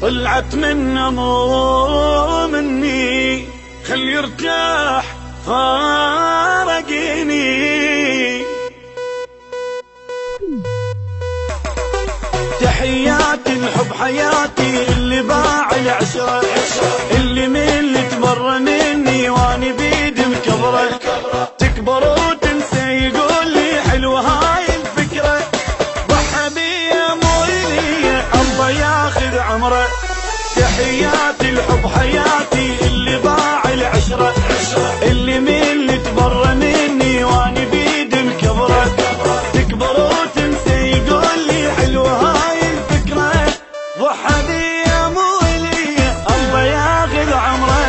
طلعت منه مو مني، خل يرتاح فارقيني. تحياتي الحب حياتي اللي باع العشرة، اللي من اللي تبر مني واني بيد مكبره، تكبر وتنسى يقول لي حلوه هاي الفكره، ضحى بيا مو الي الله ياخذ عمره. تحياتي الحب حياتي اللي باع العشرة، اللي من اللي تبر مني واني بيد مكبره، تكبر وتنسى يقول لي حلوه هاي الفكره، ضحى بيا مو الي الله ياخذ عمره.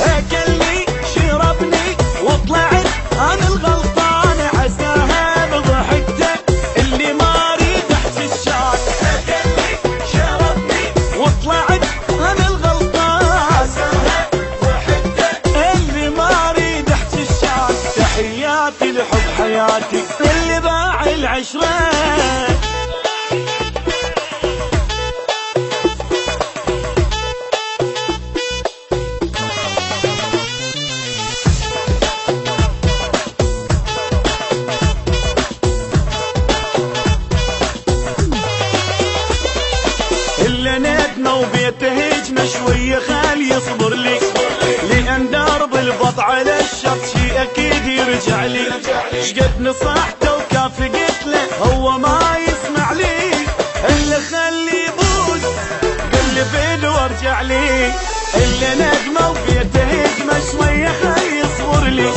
اكلني شربني وطلعت انا الغلطان، عساها بضحكته اللي ما اريد احكي الشاك. اكلني شربني وطلعت انا الغلطان، عساها بضحكته اللي ما اريد احكي الشاك. تحياتي لحب حياتي اللي باع العشره. وبيته هجمه شويه خال يصبر لي، لان درب البط على الشط شي اكيد يرجع لي. شقد نصحته وكافي قلت له هو ما يسمع لي، الا خلي يبوس قلب له وارجع لي. الا نجمه وبيته هجمه شويه خال يصبر لي،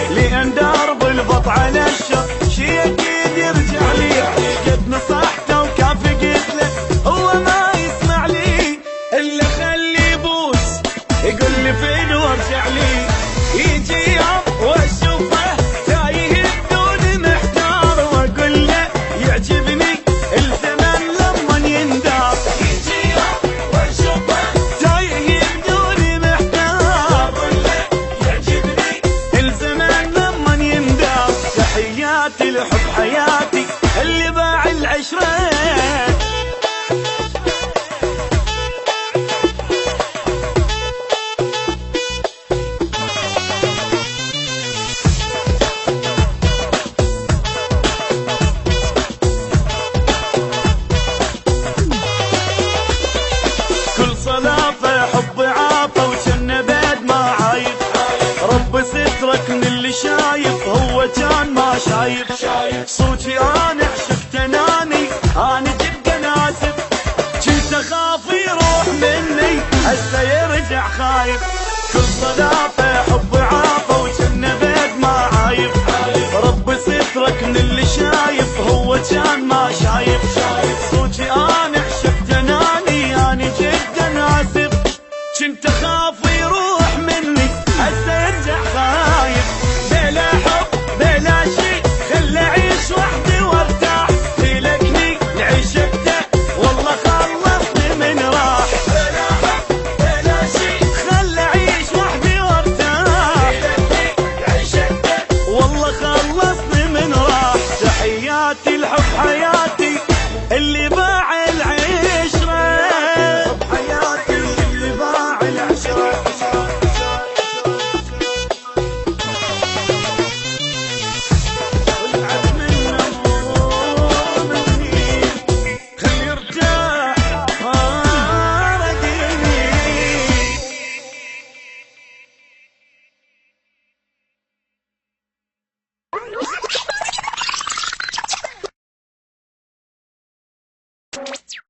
لان درب البط على الشط شي اكيد يرجع لي. شقد نصحته وكافي قلت له هو ما يقول لي فين وارجع لي. يجي يوم واشوفه تايه بدون محتار، واقول له يعجبني الزمن لما يندار. يجي يوم واشوفه تايه بدون محتار، واقول له يعجبني الزمن لما يندار. تحياتي لحب حياتي اللي باع العشره. حب عاطى وجنة بعد ما عايف، رب سترك من اللي شايف هو كان ما شايف. صوتي انا عشقت اناني انا جدا اسف، كنت اخاف يروح مني هسه يرجع خايف. كل صداقة حب عاطى وجنة بعد ما عايف، رب سترك من اللي شايف